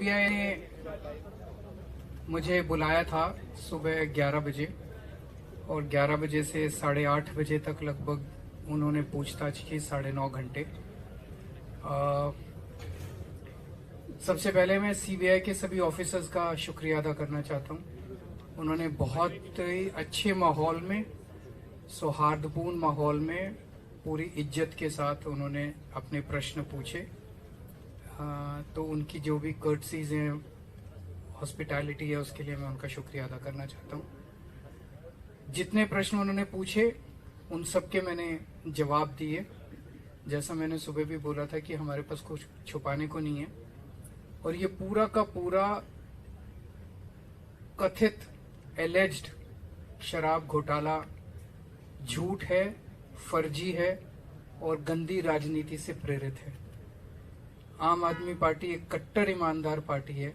CBI ने मुझे बुलाया था सुबह 11 बजे और 11 बजे से 8:30 बजे तक लगभग उन्होंने पूछताछ की 9.5 घंटे। सबसे पहले मैं सीबीआई के सभी ऑफिसर्स का शुक्रिया अदा करना चाहता हूं। उन्होंने बहुत ही अच्छे माहौल में, सौहार्दपूर्ण माहौल में, पूरी इज्जत के साथ उन्होंने अपने प्रश्न पूछे। तो उनकी जो भी कर्टसीज हैं, हॉस्पिटैलिटी है, उसके लिए मैं उनका शुक्रिया अदा करना चाहता हूँ। जितने प्रश्न उन्होंने पूछे उन सब के मैंने जवाब दिए। जैसा मैंने सुबह भी बोला था कि हमारे पास कुछ छुपाने को नहीं है और ये पूरा का पूरा कथित एलेज्ड शराब घोटाला झूठ है, फर्जी है और गंदी राजनीति से प्रेरित है। आम आदमी पार्टी एक कट्टर ईमानदार पार्टी है।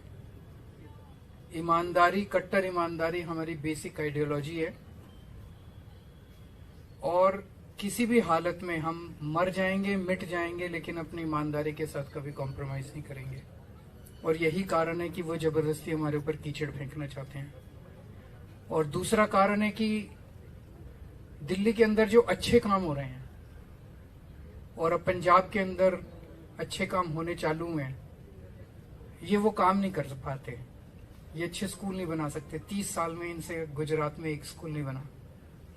ईमानदारी, कट्टर ईमानदारी हमारी बेसिक आइडियोलॉजी है और किसी भी हालत में हम मर जाएंगे, मिट जाएंगे, लेकिन अपनी ईमानदारी के साथ कभी कॉम्प्रोमाइज नहीं करेंगे। और यही कारण है कि वो जबरदस्ती हमारे ऊपर कीचड़ फेंकना चाहते हैं। और दूसरा कारण है कि दिल्ली के अंदर जो अच्छे काम हो रहे हैं और अब पंजाब के अंदर अच्छे काम होने चालू हैं, ये वो काम नहीं कर पाते। ये अच्छे स्कूल नहीं बना सकते। 30 साल में इनसे गुजरात में एक स्कूल नहीं बना,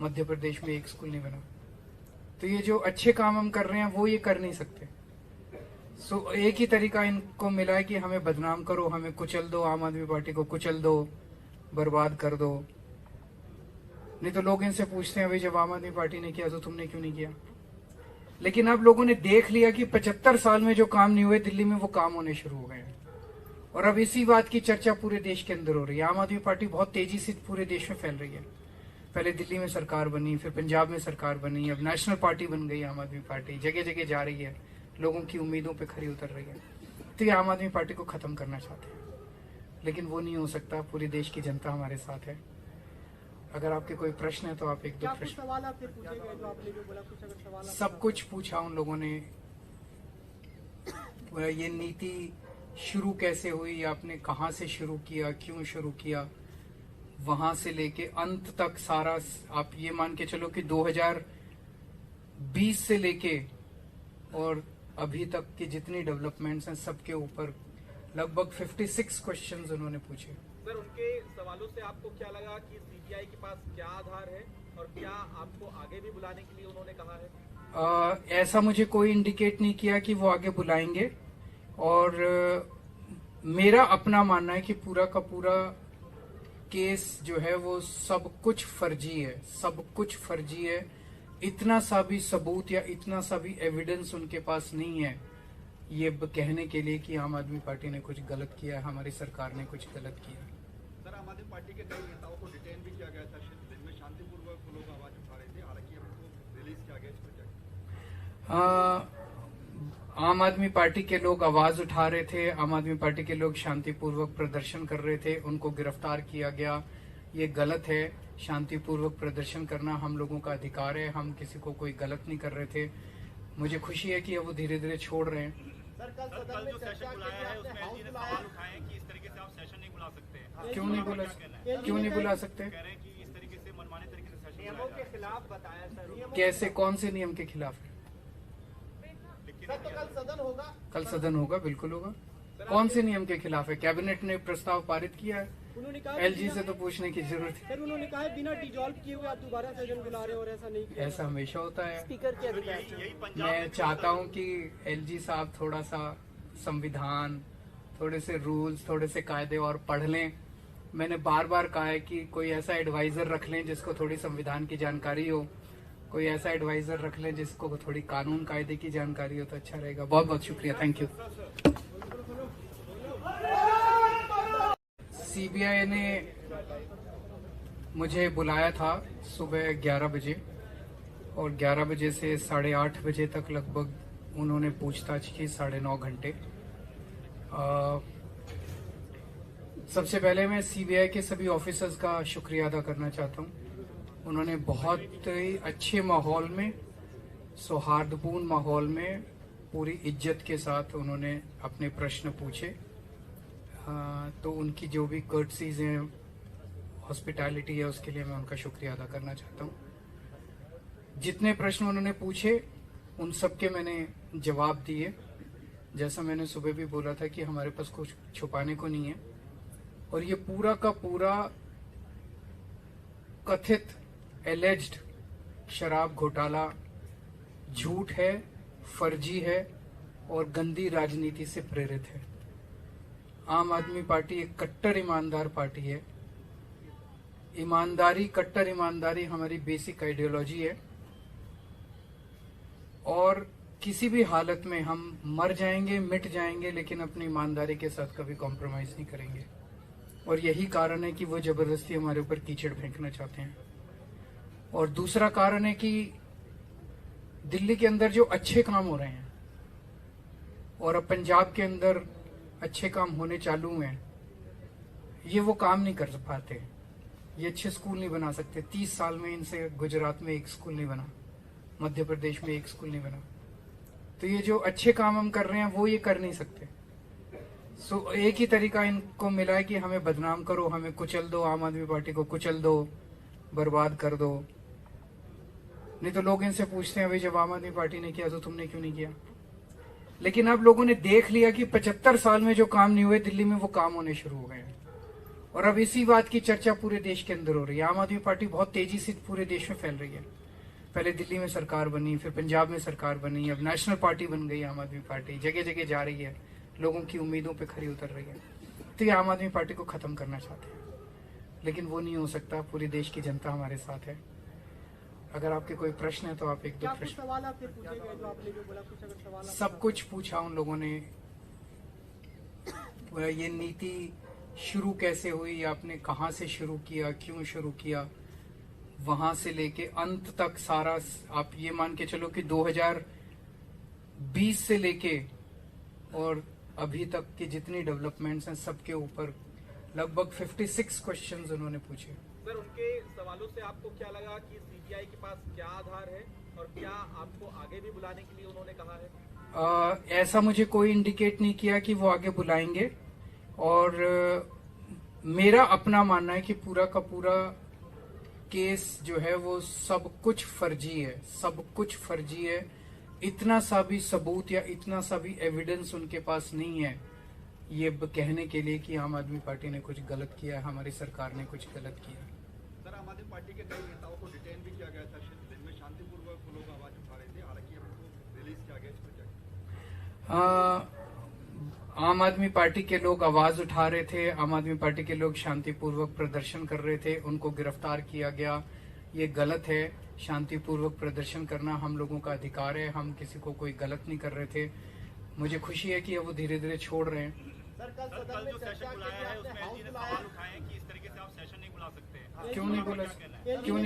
मध्य प्रदेश में एक स्कूल नहीं बना। तो ये जो अच्छे काम हम कर रहे हैं वो ये कर नहीं सकते। सो एक ही तरीका इनको मिला है कि हमें बदनाम करो, हमें कुचल दो, आम आदमी पार्टी को कुचल दो, बर्बाद कर दो। नहीं तो लोग इनसे पूछते हैं, भाई जब आम आदमी पार्टी ने किया तो तुमने क्यों नहीं किया? लेकिन अब लोगों ने देख लिया कि 75 साल में जो काम नहीं हुए दिल्ली में, वो काम होने शुरू हो गए हैं और अब इसी बात की चर्चा पूरे देश के अंदर हो रही है। आम आदमी पार्टी बहुत तेजी से पूरे देश में फैल रही है। पहले दिल्ली में सरकार बनी, फिर पंजाब में सरकार बनी, अब नेशनल पार्टी बन गई आम आदमी पार्टी। जगह जगह जा रही है, लोगों की उम्मीदों पे खरी उतर रही है। तो ये आम आदमी पार्टी को खत्म करना चाहते हैं, लेकिन वो नहीं हो सकता। पूरे देश की जनता हमारे साथ है। अगर आपके कोई प्रश्न है तो आप एक दो प्रश्न। सवाल आपसे पूछे गए जो आपने जो बोला, कुछ अगर सवाल सब कुछ पूछा उन लोगों ने। ये नीति शुरू कैसे हुई, आपने कहाँ से शुरू किया, क्यों शुरू किया, वहां से लेके अंत तक सारा आप ये मान के चलो कि 2020 से लेके और अभी तक की जितनी डेवलपमेंट्स हैं सबके ऊपर लगभग 56 क्वेश्चंस उन्होंने पूछे। सर, उनके सवालों से आपको क्या लगा कि सीबीआई के पास क्या आधार है और क्या आपको आगे भी बुलाने के लिए उन्होंने कहा है? ऐसा मुझे कोई इंडिकेट नहीं किया कि वो आगे बुलाएंगे और मेरा अपना मानना है कि पूरा का पूरा केस जो है वो सब कुछ फर्जी है, सब कुछ फर्जी है। इतना सा भी सबूत या इतना सा भी एविडेंस उनके पास नहीं है ये कहने के लिए कि आम आदमी पार्टी ने कुछ गलत किया है, हमारी सरकार ने कुछ गलत किया। सर, आम आदमी पार्टी के कई नेताओं को डिटेन भी किया गया था, दिन में शांतिपूर्वक लोग आवाज उठा रहे थे, हालांकि उनको रिलीज किया गया। इस पर क्या? आम आदमी पार्टी के लोग आवाज उठा रहे थे, आम आदमी पार्टी के लोग शांतिपूर्वक प्रदर्शन कर रहे थे, उनको गिरफ्तार किया गया। ये गलत है। शांतिपूर्वक प्रदर्शन करना हम लोगों का अधिकार है। हम किसी को कोई गलत नहीं कर रहे थे। मुझे खुशी है कि वो धीरे धीरे छोड़ रहे हैं। सर, कल जो सेशन बुलाया है उसमें एलजी ने सवाल उठाए हैं कि इस तरीके से आप सेशन नहीं बुला सकते। क्यों नहीं बुला सकते? कह रहे हैं कि इस तरीके से मनमाने तरीके से सेशन नियमों के खिलाफ बताया सर। कैसे, कौन से नियम के खिलाफ है? सर, तो कल सदन होगा? कल सदन होगा, बिल्कुल होगा। कौन से नियम के खिलाफ है? कैबिनेट ने प्रस्ताव पारित किया है। उन्होंने कहा एलजी से तो पूछने की जरूरत है। सर, उन्होंने कहा बिना डिजॉल्व किए हुए आप दोबारा सदन बुला रहे हो और ऐसा नहीं किया। ऐसा हमेशा होता है। स्पीकर के अधिकार। मैं चाहता हूं कि एलजी साहब थोड़ा सा संविधान, थोड़े से रूल्स, थोड़े से कायदे और पढ़ लें। मैंने बार बार कहा है कि कोई ऐसा एडवाइजर रख लें जिसको थोड़ी संविधान की जानकारी हो, कोई ऐसा एडवाइजर रख लें जिसको थोड़ी कानून कायदे की जानकारी हो तो अच्छा रहेगा। बहुत बहुत शुक्रिया, थैंक यू। सीबीआई ने मुझे बुलाया था सुबह 11 बजे और 11 बजे से 8:30 बजे तक लगभग उन्होंने पूछताछ की 9.5 घंटे। सबसे पहले मैं सीबीआई के सभी ऑफिसर्स का शुक्रिया अदा करना चाहता हूं। उन्होंने बहुत ही अच्छे माहौल में, सौहार्दपूर्ण माहौल में, पूरी इज्जत के साथ उन्होंने अपने प्रश्न पूछे। तो उनकी जो भी कर्टसीज हैं, हॉस्पिटैलिटी है, उसके लिए मैं उनका शुक्रिया अदा करना चाहता हूँ। जितने प्रश्न उन्होंने पूछे उन सब के मैंने जवाब दिए। जैसा मैंने सुबह भी बोला था कि हमारे पास कुछ छुपाने को नहीं है, और ये पूरा का पूरा कथित एलेज्ड शराब घोटाला झूठ है, फर्जी है और गंदी राजनीति से प्रेरित है। आम आदमी पार्टी एक कट्टर ईमानदार पार्टी है। ईमानदारी, कट्टर ईमानदारी हमारी बेसिक आइडियोलॉजी है, और किसी भी हालत में हम मर जाएंगे, मिट जाएंगे, लेकिन अपनी ईमानदारी के साथ कभी कॉम्प्रोमाइज नहीं करेंगे। और यही कारण है कि वो जबरदस्ती हमारे ऊपर कीचड़ फेंकना चाहते हैं। और दूसरा कारण है कि दिल्ली के अंदर जो अच्छे काम हो रहे हैं और अब पंजाब के अंदर अच्छे काम होने चालू हैं, ये वो काम नहीं कर पाते। ये अच्छे स्कूल नहीं बना सकते। 30 साल में इनसे गुजरात में एक स्कूल नहीं बना, मध्य प्रदेश में एक स्कूल नहीं बना। तो ये जो अच्छे काम हम कर रहे हैं वो ये कर नहीं सकते। सो एक ही तरीका इनको मिला है कि हमें बदनाम करो, हमें कुचल दो, आम आदमी पार्टी को कुचल दो, बर्बाद कर दो। नहीं तो लोग इनसे पूछते हैं, भाई जब आम आदमी पार्टी ने किया तो तुमने क्यों नहीं किया? लेकिन अब लोगों ने देख लिया कि 75 साल में जो काम नहीं हुए दिल्ली में, वो काम होने शुरू हो गए हैं। और अब इसी बात की चर्चा पूरे देश के अंदर हो रही है। आम आदमी पार्टी बहुत तेजी से पूरे देश में फैल रही है। पहले दिल्ली में सरकार बनी, फिर पंजाब में सरकार बनी, अब नेशनल पार्टी बन गई आम आदमी पार्टी। जगह जगह जा रही है, लोगों की उम्मीदों पे खरी उतर रही है। तो ये आम आदमी पार्टी को खत्म करना चाहते हैं, लेकिन वो नहीं हो सकता। पूरे देश की जनता हमारे साथ है। अगर आपके कोई प्रश्न है तो आप एक दो प्रश्न। सवाल आपसे पूछे गए जो आपने जो बोला, कुछ अगर सवाल सब कुछ पूछा उन लोगों ने। ये नीति शुरू कैसे हुई, आपने कहाँ से शुरू किया, क्यों शुरू किया, वहां से लेके अंत तक सारा आप ये मान के चलो कि 2020 से लेके और अभी तक के जितनी डेवलपमेंट्स हैं सबके ऊपर लगभग 56 क्वेश्चंस उन्होंने पूछे। सर, उनके सवालों से आपको क्या लगा कि सीबीआई के पास क्या आधार है और क्या आपको आगे भी बुलाने के लिए उन्होंने कहा है? ऐसा मुझे कोई इंडिकेट नहीं किया कि वो आगे बुलाएंगे। और मेरा अपना मानना है कि पूरा का पूरा केस जो है वो सब कुछ फर्जी है, सब कुछ फर्जी है। इतना सा भी सबूत या इतना सा भी एविडेंस उनके पास नहीं है ये कहने के लिए कि आम आदमी पार्टी ने कुछ गलत किया है, हमारी सरकार ने कुछ गलत किया। सर, आम आदमी पार्टी के कई नेताओं को डिटेन भी किया गया था। दिन में शांतिपूर्वक लोग आवाज उठा रहे थे, हालांकि उनको रिलीज किया गया। इस पर क्या? आम आदमी पार्टी के लोग आवाज उठा रहे थे, आम आदमी पार्टी के लोग शांतिपूर्वक प्रदर्शन कर रहे थे, उनको गिरफ्तार किया गया। ये गलत है। शांतिपूर्वक प्रदर्शन करना हम लोगों का अधिकार है। हम किसी को कोई गलत नहीं कर रहे थे। मुझे खुशी है कि वो धीरे धीरे छोड़ रहे हैं। सर, कल जो सेशन बुलाया है उसमें एलजी ने सवाल उठाए हैं कि इस तरीके से आप सेशन नहीं बुला सकते। क्यों नहीं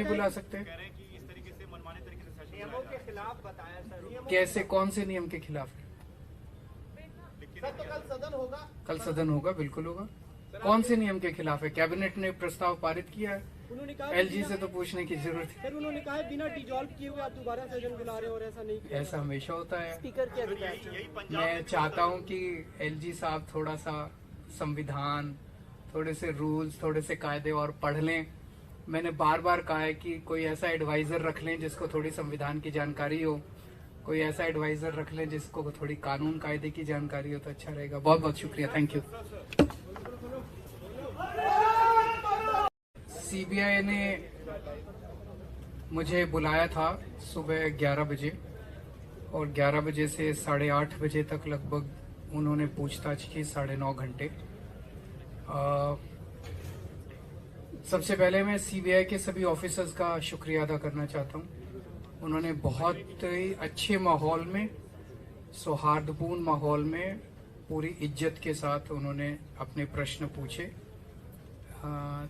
बुला सकते? कह रहे हैं कि इस तरीके से मनमाने तरीके से सेशन नियमों के खिलाफ बताया सर। कैसे, कौन से नियम के खिलाफ है? सर, तो कल सदन होगा? कल सदन होगा, बिल्कुल होगा। कौन से नियम के खिलाफ है? कैबिनेट ने प्रस्ताव पारित किया है। उन्होंने कहा एलजी से तो पूछने की जरूरत है। सर, उन्होंने कहा बिना डिजॉल्व किए हुए आप दोबारा सेशन बुला रहे हो और ऐसा नहीं किया। ऐसा हमेशा होता है। स्पीकर के अधिकार से। मैं चाहता हूं कि एलजी साहब थोड़ा सा संविधान, थोड़े से रूल्स, थोड़े से कायदे और पढ़ लें। मैंने बार बार कहा है कि कोई ऐसा एडवाइजर रख लें जिसको थोड़ी संविधान की जानकारी हो, कोई ऐसा एडवाइजर रख लें जिसको थोड़ी कानून कायदे की जानकारी हो, तो अच्छा रहेगा। बहुत बहुत शुक्रिया, थैंक यू। सीबीआई ने मुझे बुलाया था सुबह 11 बजे, और 11 बजे से 8:30 बजे तक लगभग उन्होंने पूछताछ की, 9.5 घंटे। सबसे पहले मैं सीबीआई के सभी ऑफिसर्स का शुक्रिया अदा करना चाहता हूं। उन्होंने बहुत ही अच्छे माहौल में, सौहार्दपूर्ण माहौल में, पूरी इज्जत के साथ उन्होंने अपने प्रश्न पूछे।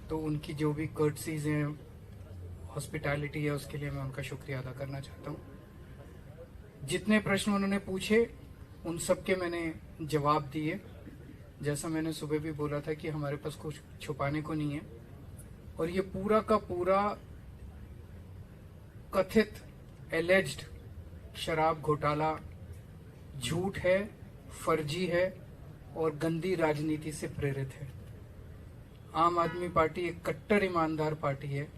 तो उनकी जो भी कर्टसीज हैं, हॉस्पिटैलिटी है, उसके लिए मैं उनका शुक्रिया अदा करना चाहता हूँ। जितने प्रश्न उन्होंने पूछे उन सब के मैंने जवाब दिए। जैसा मैंने सुबह भी बोला था कि हमारे पास कुछ छुपाने को नहीं है, और ये पूरा का पूरा कथित एलेज्ड शराब घोटाला झूठ है, फर्जी है और गंदी राजनीति से प्रेरित है। आम आदमी पार्टी एक कट्टर ईमानदार पार्टी है।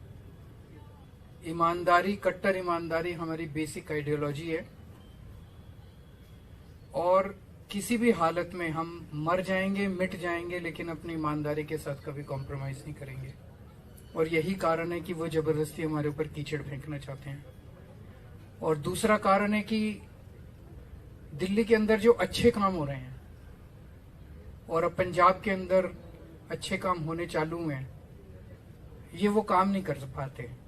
ईमानदारी, कट्टर ईमानदारी हमारी बेसिक आइडियोलॉजी है और किसी भी हालत में हम मर जाएंगे, मिट जाएंगे, लेकिन अपनी ईमानदारी के साथ कभी कॉम्प्रोमाइज नहीं करेंगे। और यही कारण है कि वो जबरदस्ती हमारे ऊपर कीचड़ फेंकना चाहते हैं। और दूसरा कारण है कि दिल्ली के अंदर जो अच्छे काम हो रहे हैं और अब पंजाब के अंदर अच्छे काम होने चालू हुए हैं, ये वो काम नहीं कर पाते।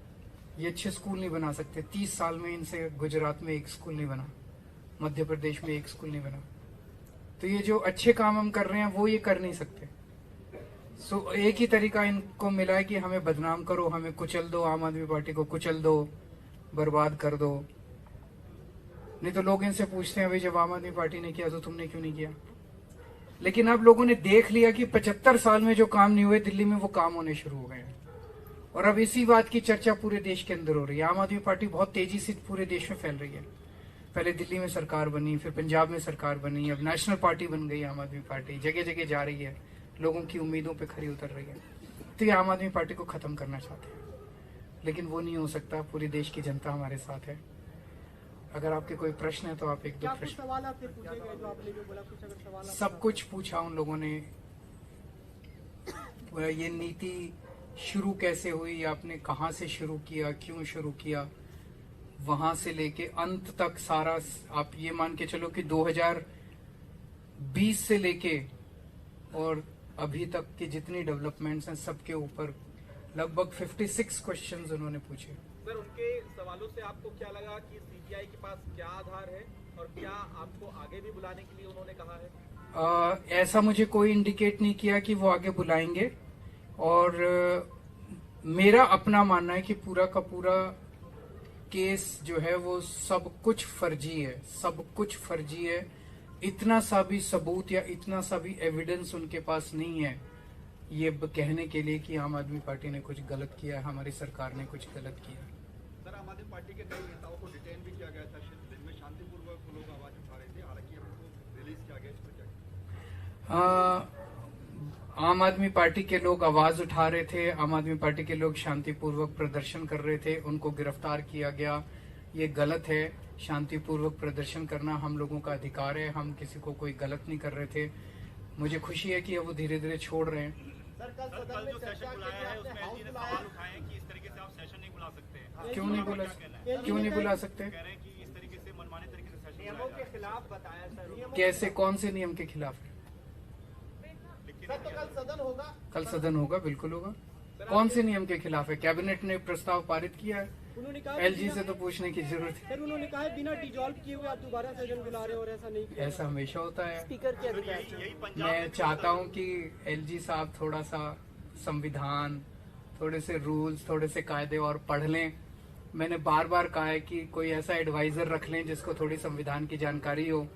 ये अच्छे स्कूल नहीं बना सकते। 30 साल में इनसे गुजरात में एक स्कूल नहीं बना, मध्य प्रदेश में एक स्कूल नहीं बना। तो ये जो अच्छे काम हम कर रहे हैं वो ये कर नहीं सकते। सो एक ही तरीका इनको मिला है कि हमें बदनाम करो, हमें कुचल दो, आम आदमी पार्टी को कुचल दो, बर्बाद कर दो। नहीं तो लोग इनसे पूछते हैं भाई जब आम आदमी पार्टी ने किया तो तुमने क्यों नहीं किया। लेकिन अब लोगों ने देख लिया कि 75 साल में जो काम नहीं हुए दिल्ली में वो काम होने शुरू हो गए हैं और अब इसी बात की चर्चा पूरे देश के अंदर हो रही है। आम आदमी पार्टी बहुत तेजी से पूरे देश में फैल रही है। पहले दिल्ली में सरकार बनी, फिर पंजाब में सरकार बनी, अब नेशनल पार्टी बन गई आम आदमी पार्टी। जगह जगह जा रही है, लोगों की उम्मीदों पे खरी उतर रही है। तो ये आम आदमी पार्टी को खत्म करना चाहते हैं, लेकिन वो नहीं हो सकता। पूरे देश की जनता हमारे साथ है। अगर आपके कोई प्रश्न है तो आप एक दो क्या कुछ प्रश्न। सवाल आपसे पूछे गए जो आपने जो बोला, कुछ अगर सवाल सब कुछ पूछा उन लोगों ने। ये नीति शुरू कैसे हुई, आपने कहाँ से शुरू किया, क्यों शुरू किया, वहां से लेके अंत तक सारा आप ये मान के चलो कि 2020 से लेके और अभी तक की जितनी डेवलपमेंट्स हैं सबके ऊपर लगभग 56 क्वेश्चंस उन्होंने पूछे। सर, उनके सवालों से आपको क्या लगा कि सीबीआई के पास क्या आधार है और क्या आपको आगे भी बुलाने के लिए उन्होंने कहा है? ऐसा मुझे कोई इंडिकेट नहीं किया कि वो आगे बुलाएंगे। और मेरा अपना मानना है कि पूरा का पूरा केस जो है वो सब कुछ फर्जी है, सब कुछ फर्जी है। इतना सा भी सबूत या इतना सा भी एविडेंस उनके पास नहीं है ये कहने के लिए कि आम आदमी पार्टी ने कुछ गलत किया है, हमारी सरकार ने कुछ गलत किया है। सर, आम आदमी पार्टी के कई नेताओं को डिटेन भी किया गया था। दिन में शांतिपूर्वक लोग आवाज उठा रहे थे, हालांकि अब उनको रिलीज किया गया। इस पर क्या? आम आदमी पार्टी के लोग आवाज उठा रहे थे, आम आदमी पार्टी के लोग शांतिपूर्वक प्रदर्शन कर रहे थे, उनको गिरफ्तार किया गया। ये गलत है। शांतिपूर्वक प्रदर्शन करना हम लोगों का अधिकार है। हम किसी को कोई गलत नहीं कर रहे थे। मुझे खुशी है कि अब वो धीरे धीरे छोड़ रहे हैं। सर, कल जो सेशन बुलाया है उसमें एलजी ने सवाल उठाए हैं कि इस तरीके से आप सेशन नहीं बुला सकते हैं। क्यों नहीं बुला सकते? कह रहे हैं कि इस तरीके से मनमाने तरीके से सेशन नियमों के खिलाफ बताया सर। कैसे, कौन से नियम के खिलाफ है? सर, तो कल सदन होगा? कल सदन होगा, बिल्कुल होगा। कौन से नियम के खिलाफ है? कैबिनेट ने प्रस्ताव पारित किया है। उन्होंने कहा एलजी से तो पूछने की जरूरत है। सर, उन्होंने कहा है बिना डिजॉल्व किए हुए आप दोबारा सदन बुला रहे हो और ऐसा नहीं किया। ऐसा हमेशा होता है। स्पीकर के अधिकार यही पंजाब मैं चाहता हूं कि एलजी साहब थोड़ा सा संविधान, थोड़े से रूल्स, थोड़े से कायदे और पढ़ लें। मैंने बार बार कहा है कि कोई ऐसा एडवाइजर रख लें जिसको थोड़ी संविधान की जानकारी हो,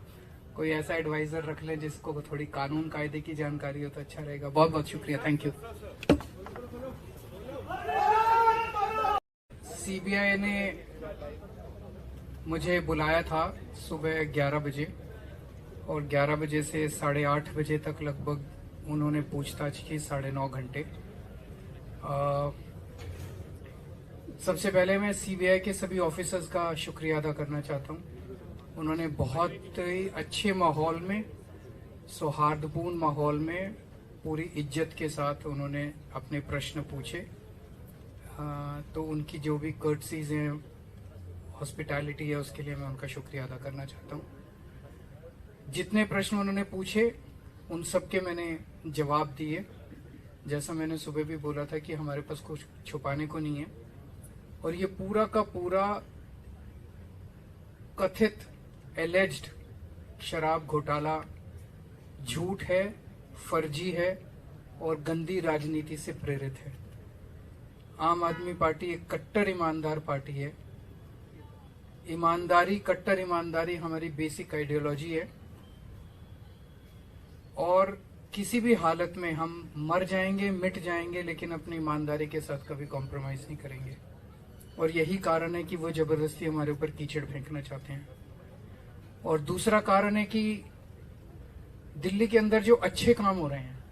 कोई ऐसा एडवाइजर रख लें जिसको थोड़ी कानून कायदे की जानकारी हो तो अच्छा रहेगा। बहुत बहुत शुक्रिया, थैंक यू। सीबीआई ने मुझे बुलाया था सुबह 11 बजे और 11 बजे से 8:30 बजे तक लगभग उन्होंने पूछताछ की, 9.5 घंटे। सबसे पहले मैं सीबीआई के सभी ऑफिसर्स का शुक्रिया अदा करना चाहता हूं। उन्होंने बहुत ही अच्छे माहौल में, सौहार्दपूर्ण माहौल में, पूरी इज्जत के साथ उन्होंने अपने प्रश्न पूछे। तो उनकी जो भी कर्टसीज हैं, हॉस्पिटैलिटी है, उसके लिए मैं उनका शुक्रिया अदा करना चाहता हूँ। जितने प्रश्न उन्होंने पूछे उन सब के मैंने जवाब दिए। जैसा मैंने सुबह भी बोला था कि हमारे पास कुछ छुपाने को नहीं है और ये पूरा का पूरा कथित एलेज्ड शराब घोटाला झूठ है, फर्जी है और गंदी राजनीति से प्रेरित है। आम आदमी पार्टी एक कट्टर ईमानदार पार्टी है। ईमानदारी, कट्टर ईमानदारी हमारी बेसिक आइडियोलॉजी है और किसी भी हालत में हम मर जाएंगे, मिट जाएंगे, लेकिन अपनी ईमानदारी के साथ कभी कॉम्प्रोमाइज नहीं करेंगे। और यही कारण है कि वो जबरदस्ती हमारे ऊपर कीचड़ फेंकना चाहते हैं। और दूसरा कारण है कि दिल्ली के अंदर जो अच्छे काम हो रहे हैं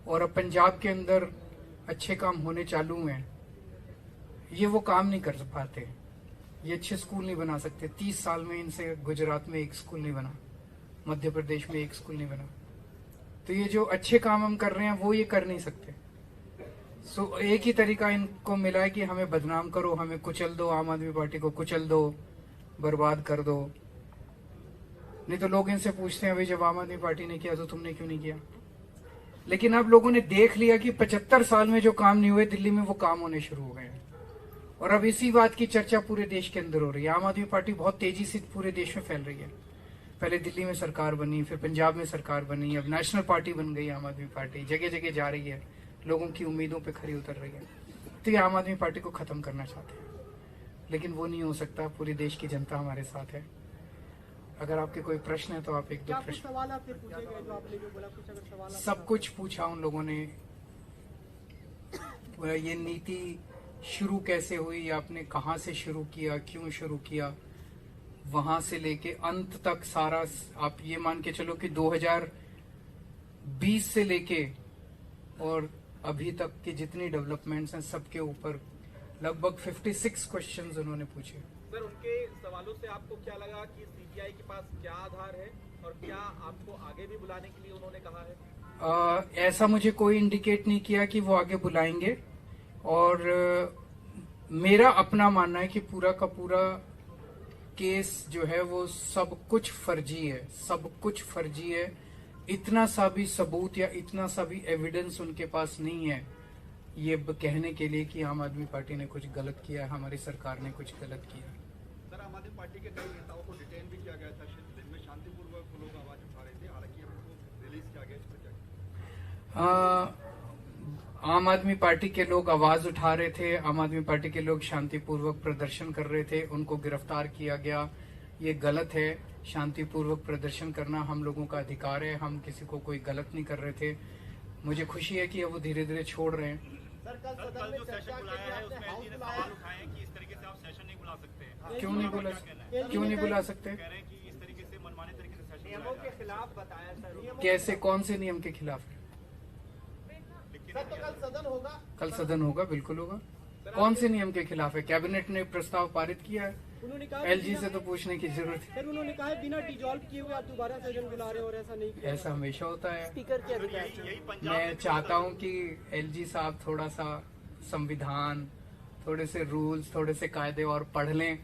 और अब पंजाब के अंदर अच्छे काम होने चालू हुए हैं, ये वो काम नहीं कर पाते। ये अच्छे स्कूल नहीं बना सकते। 30 साल में इनसे गुजरात में एक स्कूल नहीं बना, मध्य प्रदेश में एक स्कूल नहीं बना। तो ये जो अच्छे काम हम कर रहे हैं वो ये कर नहीं सकते। सो एक ही तरीका इनको मिला है कि हमें बदनाम करो, हमें कुचल दो, आम आदमी पार्टी को कुचल दो, बर्बाद कर दो। नहीं तो लोग इनसे पूछते हैं, भाई जब आम आदमी पार्टी ने किया तो तुमने क्यों नहीं किया? लेकिन अब लोगों ने देख लिया कि 75 साल में जो काम नहीं हुए दिल्ली में, वो काम होने शुरू हो गए हैं। और अब इसी बात की चर्चा पूरे देश के अंदर हो रही है। आम आदमी पार्टी बहुत तेजी से पूरे देश में फैल रही है। पहले दिल्ली में सरकार बनी, फिर पंजाब में सरकार बनी, अब नेशनल पार्टी बन गई आम आदमी पार्टी। जगह जगह जा रही है, लोगों की उम्मीदों पे खरी उतर रही है। तो ये आम आदमी पार्टी को खत्म करना चाहते हैं, लेकिन वो नहीं हो सकता। पूरे देश की जनता हमारे साथ है। अगर आपके कोई प्रश्न है तो आप एक दो क्या कुछ प्रश्न। सवाल आपसे पूछे गए जो आपने जो बोला, कुछ अगर सवाल आप- सब कुछ पूछा उन लोगों ने। ये नीति शुरू कैसे हुई, आपने कहाँ से शुरू किया, क्यों शुरू किया, वहां से लेके अंत तक सारा आप ये मान के चलो कि 2020 से लेके और अभी तक के जितनी डेवलपमेंट्स हैं सबके ऊपर लगभग 56 क्वेश्चंस उन्होंने पूछे। सर, उनके सवालों से आपको क्या लगा कि सीबीआई के पास क्या आधार है और क्या आपको आगे भी बुलाने के लिए उन्होंने कहा है? ऐसा मुझे कोई इंडिकेट नहीं किया कि वो आगे बुलाएंगे। और मेरा अपना मानना है कि पूरा का पूरा केस जो है वो सब कुछ फर्जी है, सब कुछ फर्जी है। इतना सा भी सबूत या इतना सा भी एविडेंस उनके पास नहीं है ये कहने के लिए कि आम आदमी पार्टी ने कुछ गलत किया है, हमारी सरकार ने कुछ गलत किया। सर, आम आदमी पार्टी के कई नेताओं को डिटेन भी किया गया था। दिन में शांतिपूर्वक लोग आवाज उठा रहे थे, हालांकि अब उनको रिलीज किया गया। इस पर क्या? आम आदमी पार्टी के लोग आवाज उठा रहे थे, आम आदमी पार्टी के लोग शांतिपूर्वक प्रदर्शन कर रहे थे, उनको गिरफ्तार किया गया। ये गलत है। शांतिपूर्वक प्रदर्शन करना हम लोगों का अधिकार है। हम किसी को कोई गलत नहीं कर रहे थे। मुझे खुशी है कि अब वो धीरे धीरे छोड़ रहे हैं। सर, कल सदन में चर्चा के लिए आपने हाउस बुलाया। उठाए कि इस तरीके से आप सेशन नहीं बुला सकते हैं। क्यों नहीं बुला सकते? कह रहे हैं कि इस तरीके से मनमाने तरीके से सेशन नियमों के खिलाफ बताया सर। कैसे, कौन से नियम के खिलाफ है? सर, तो कल सदन होगा। कल सदन होगा, बिल्कुल होगा। कौन से नियम के खिलाफ है? कैबिनेट ने प्रस्ताव पारित किया है। उन्होंने कहा एलजी से तो पूछने की जरूरत है। सर, उन्होंने कहा है बिना डिजॉल्व किए हुए आप दोबारा सदन बुला रहे हो और ऐसा नहीं किया। ऐसा हमेशा होता है। स्पीकर के अधिकार यही पंजाब मैं चाहता हूं कि एलजी साहब थोड़ा सा संविधान, थोड़े से रूल्स, थोड़े से कायदे और पढ़ लें।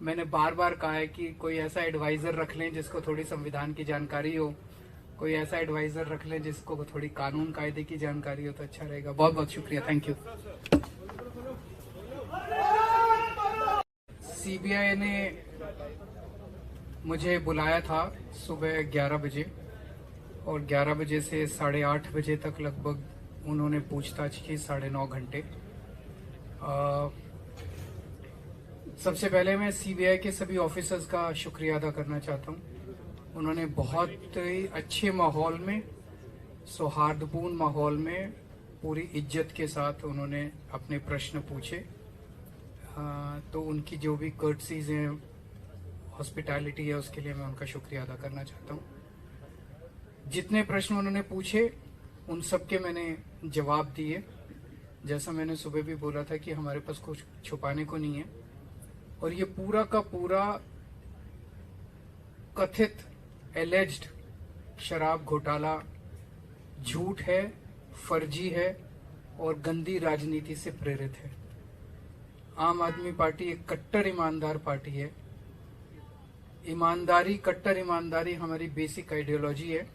मैंने बार बार कहा है कि कोई ऐसा एडवाइजर रख लें जिसको थोड़ी संविधान की जानकारी हो, कोई ऐसा एडवाइजर रख लें जिसको थोड़ी कानून कायदे की जानकारी हो तो अच्छा रहेगा। बहुत बहुत शुक्रिया, थैंक यू। सीबीआई ने मुझे बुलाया था सुबह 11 बजे और 11 बजे से 8:30 बजे तक लगभग उन्होंने पूछताछ की, 9.5 घंटे। सबसे पहले मैं सीबीआई के सभी ऑफिसर्स का शुक्रिया अदा करना चाहता हूं। उन्होंने बहुत ही अच्छे माहौल में, सौहार्दपूर्ण माहौल में, पूरी इज्जत के साथ उन्होंने अपने प्रश्न पूछे। तो उनकी जो भी कर्टसीज हैं, हॉस्पिटैलिटी है, उसके लिए मैं उनका शुक्रिया अदा करना चाहता हूँ। जितने प्रश्न उन्होंने पूछे उन सब के मैंने जवाब दिए। जैसा मैंने सुबह भी बोला था कि हमारे पास कुछ छुपाने को नहीं है। और ये पूरा का पूरा कथित एलेज्ड शराब घोटाला झूठ है, फर्जी है और गंदी राजनीति से प्रेरित है। आम आदमी पार्टी एक कट्टर ईमानदार पार्टी है। ईमानदारी, कट्टर ईमानदारी हमारी बेसिक आइडियोलॉजी है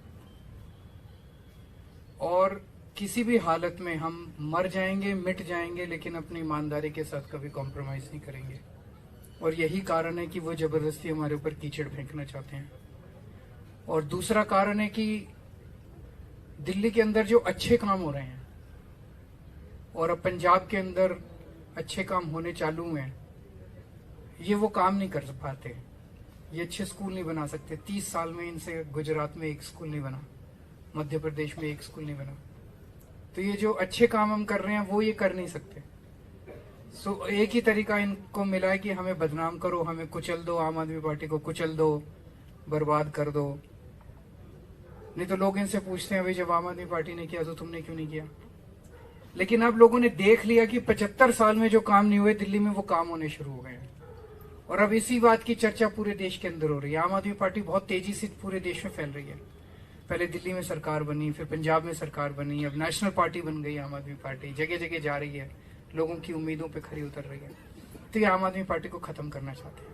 और किसी भी हालत में हम मर जाएंगे, मिट जाएंगे, लेकिन अपनी ईमानदारी के साथ कभी कॉम्प्रोमाइज नहीं करेंगे। और यही कारण है कि वो जबरदस्ती हमारे ऊपर कीचड़ फेंकना चाहते हैं। और दूसरा कारण है कि दिल्ली के अंदर जो अच्छे काम हो रहे हैं और अब पंजाब के अंदर अच्छे काम होने चालू हुए हैं, ये वो काम नहीं कर पाते। ये अच्छे स्कूल नहीं बना सकते। 30 साल में इनसे गुजरात में एक स्कूल नहीं बना, मध्य प्रदेश में एक स्कूल नहीं बना। तो ये जो अच्छे काम हम कर रहे हैं वो ये कर नहीं सकते। सो एक ही तरीका इनको मिला है कि हमें बदनाम करो, हमें कुचल दो, आम आदमी पार्टी को कुचल दो, बर्बाद कर दो। नहीं तो लोग इनसे पूछते हैं भाई जब आम आदमी पार्टी ने किया तो तुमने क्यों नहीं किया। लेकिन अब लोगों ने देख लिया कि 75 साल में जो काम नहीं हुए दिल्ली में वो काम होने शुरू हो गए हैं और अब इसी बात की चर्चा पूरे देश के अंदर हो रही है। आम आदमी पार्टी बहुत तेजी से पूरे देश में फैल रही है। पहले दिल्ली में सरकार बनी, फिर पंजाब में सरकार बनी, अब नेशनल पार्टी बन गई आम आदमी पार्टी, जगह जगह जा रही है, लोगों की उम्मीदों पे खरी उतर रही है। तो ये आम आदमी पार्टी को खत्म करना चाहते हैं,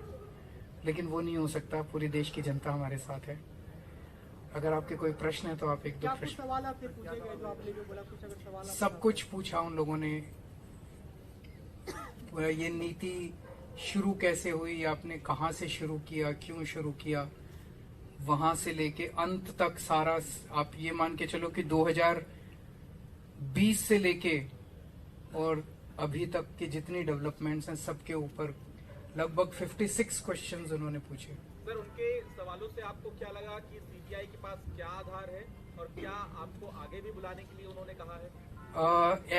लेकिन वो नहीं हो सकता। पूरे देश की जनता हमारे साथ है। अगर आपके कोई प्रश्न है तो आप एक दो क्या कुछ प्रश्न। सवाल आपसे पूछे गए जो आपने जो बोला, कुछ अगर सवाल आप- सब कुछ पूछा उन लोगों ने। ये नीति शुरू कैसे हुई, आपने कहाँ से शुरू किया, क्यों शुरू किया, वहां से लेके अंत तक सारा आप ये मान के चलो कि 2020 से लेके और अभी तक के जितनी डेवलपमेंट्स हैं सबके ऊपर लगभग 56 क्वेश्चंस उन्होंने पूछे। सर, उनके सवालों से आपको क्या लगा कि सीबीआई के पास क्या आधार है और क्या आपको आगे भी बुलाने के लिए उन्होंने कहा है?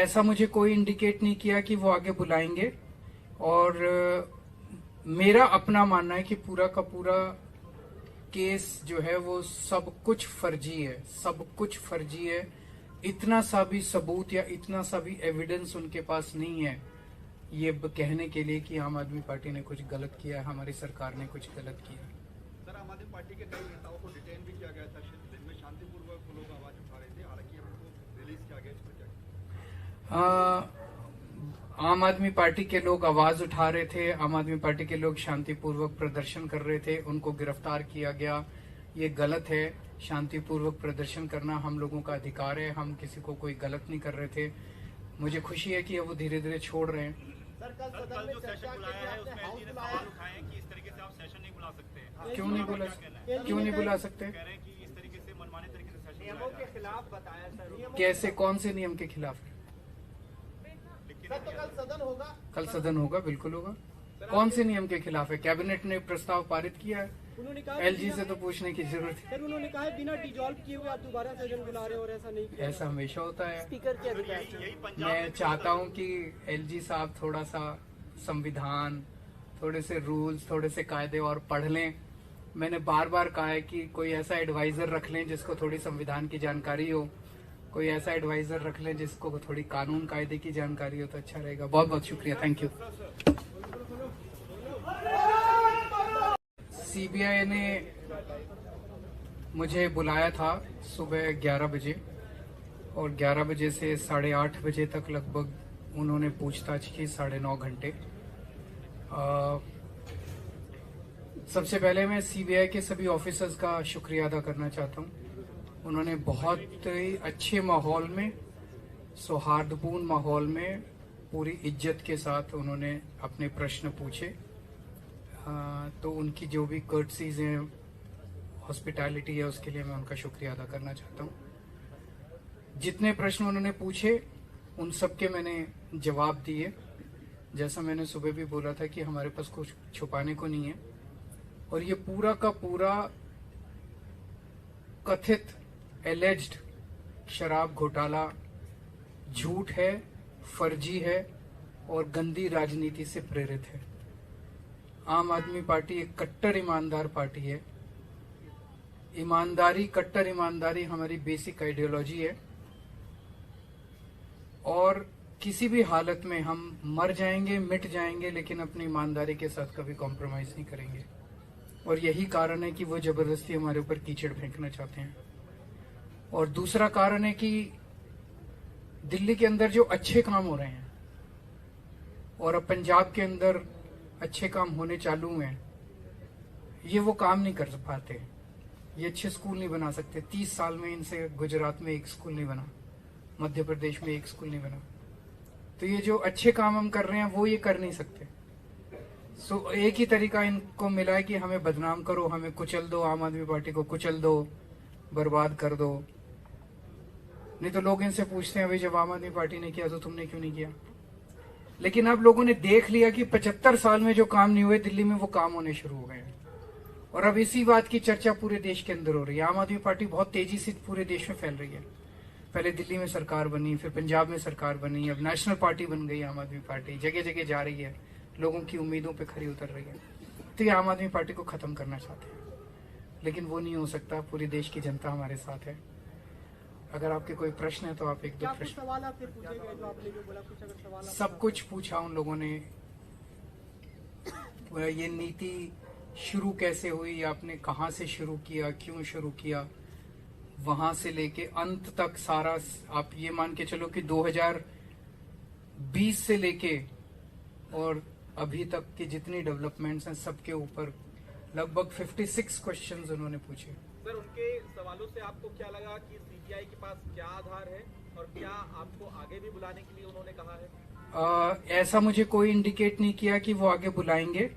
ऐसा मुझे कोई इंडिकेट नहीं किया कि वो आगे बुलाएंगे और मेरा अपना मानना है कि पूरा का पूरा केस जो है वो सब कुछ फर्जी है, सब कुछ फर्जी है। इतना सा भी सबूत या इतना सा भी एविडेंस उनके पास नहीं है ये कहने के लिए कि आम आदमी पार्टी ने कुछ गलत किया है, हमारी सरकार ने कुछ गलत किया है। सर, आम आदमी पार्टी के कई नेताओं को डिटेन भी किया गया था। दिन में शांतिपूर्वक लोग आवाज उठा रहे थे, हालांकि अब उनको रिलीज किया गया। इस पर क्या? आम आदमी पार्टी के लोग आवाज उठा रहे थे, आम आदमी पार्टी के लोग शांतिपूर्वक प्रदर्शन कर रहे थे, उनको गिरफ्तार किया गया। ये गलत है। शांतिपूर्वक प्रदर्शन करना हम लोगों का अधिकार है, हम किसी को कोई गलत नहीं कर रहे थे। मुझे खुशी है कि अब वो धीरे धीरे छोड़ रहे हैं। कल जो सेशन बुलाया है उसमें एलजी ने सवाल उठाए हैं कि इस तरीके से आप सेशन नहीं बुला सकते हैं। क्यों नहीं बुला सकते? कह रहे हैं कि इस तरीके से मनमाने तरीके से सेशन नियमों के खिलाफ बताया सर। कैसे, कौन से नियम के खिलाफ है? सर, तो कल सदन होगा? कल सदन होगा, बिल्कुल होगा। कौन से नियम के खिलाफ है? कैबिनेट ने प्रस्ताव पारित किया है, उन्होंने कहा एलजी से तो पूछने की जरूरत है। सर, उन्होंने कहा है बिना डिजॉल्व किए हुए आप दोबारा सदन बुला रहे हो और ऐसा नहीं किया। ऐसा हमेशा होता है। स्पीकर के अधिकार से। यही पंजाब मैं चाहता हूं कि एलजी साहब थोड़ा सा संविधान, थोड़े से रूल्स, थोड़े से कायदे और पढ़ लें। मैंने बार बार कहा है कि कोई ऐसा एडवाइजर रख लें जिसको थोड़ी संविधान की जानकारी हो, कोई ऐसा एडवाइजर रख लें जिसको थोड़ी कानून कायदे की जानकारी हो तो अच्छा रहेगा। बहुत बहुत शुक्रिया, थैंक यू। सीबीआई ने मुझे बुलाया था सुबह 11 बजे और 11 बजे से 8:30 बजे तक लगभग उन्होंने पूछताछ की, 9.5 घंटे। सबसे पहले मैं सीबीआई के सभी ऑफिसर्स का शुक्रिया अदा करना चाहता हूं। उन्होंने बहुत ही अच्छे माहौल में, सौहार्दपूर्ण माहौल में, पूरी इज्जत के साथ उन्होंने अपने प्रश्न पूछे। तो उनकी जो भी कर्टसीज हैं, हॉस्पिटैलिटी है, उसके लिए मैं उनका शुक्रिया अदा करना चाहता हूँ। जितने प्रश्न उन्होंने पूछे उन सब के मैंने जवाब दिए। जैसा मैंने सुबह भी बोला था कि हमारे पास कुछ छुपाने को नहीं है और ये पूरा का पूरा कथित एलेज्ड शराब घोटाला झूठ है, फर्जी है और गंदी राजनीति से प्रेरित है। आम आदमी पार्टी एक कट्टर ईमानदार पार्टी है। ईमानदारी, कट्टर ईमानदारी हमारी बेसिक आइडियोलॉजी है और किसी भी हालत में हम मर जाएंगे, मिट जाएंगे, लेकिन अपनी ईमानदारी के साथ कभी कॉम्प्रोमाइज नहीं करेंगे। और यही कारण है कि वो जबरदस्ती हमारे ऊपर कीचड़ फेंकना चाहते हैं। और दूसरा कारण है कि दिल्ली के अंदर जो अच्छे काम हो रहे हैं और अब पंजाब के अंदर अच्छे काम होने चालू हैं, ये वो काम नहीं कर पाते। ये अच्छे स्कूल नहीं बना सकते। 30 साल में इनसे गुजरात में एक स्कूल नहीं बना, मध्य प्रदेश में एक स्कूल नहीं बना। तो ये जो अच्छे काम हम कर रहे हैं वो ये कर नहीं सकते। सो एक ही तरीका इनको मिला है कि हमें बदनाम करो, हमें कुचल दो, आम आदमी पार्टी को कुचल दो, बर्बाद कर दो। नहीं तो लोग इनसे पूछते हैं भाई जब आम आदमी पार्टी ने किया तो तुमने क्यों नहीं किया। लेकिन अब लोगों ने देख लिया कि 75 साल में जो काम नहीं हुए दिल्ली में वो काम होने शुरू हो गए हैं और अब इसी बात की चर्चा पूरे देश के अंदर हो रही है। आम आदमी पार्टी बहुत तेजी से पूरे देश में फैल रही है। पहले दिल्ली में सरकार बनी, फिर पंजाब में सरकार बनी, अब नेशनल पार्टी बन गई आम आदमी पार्टी, जगह जगह जा रही है, लोगों की उम्मीदों पे खरी उतर रही है। तो ये आम आदमी पार्टी को खत्म करना चाहते हैं, लेकिन वो नहीं हो सकता। पूरी देश की जनता हमारे साथ है। अगर आपके कोई प्रश्न है तो आप एक दो क्या कुछ प्रश्न। सवाल आपसे पूछे गए जो आपने जो बोला, कुछ अगर सवाल आप- सब कुछ पूछा उन लोगों ने। ये नीति शुरू कैसे हुई, आपने कहाँ से शुरू किया, क्यों शुरू किया, वहां से लेके अंत तक सारा आप ये मान के चलो कि 2020 से लेके और अभी तक की जितनी डेवलपमेंट्स हैं सबके ऊपर लगभग 56 क्वेश्चंस उन्होंने पूछे। सर, उनके सवालों से आपको क्या लगा कि सीबीआई के पास क्या आधार है और क्या आपको आगे भी बुलाने के लिए उन्होंने कहा है? ऐसा मुझे कोई इंडिकेट नहीं किया कि वो आगे बुलाएंगे।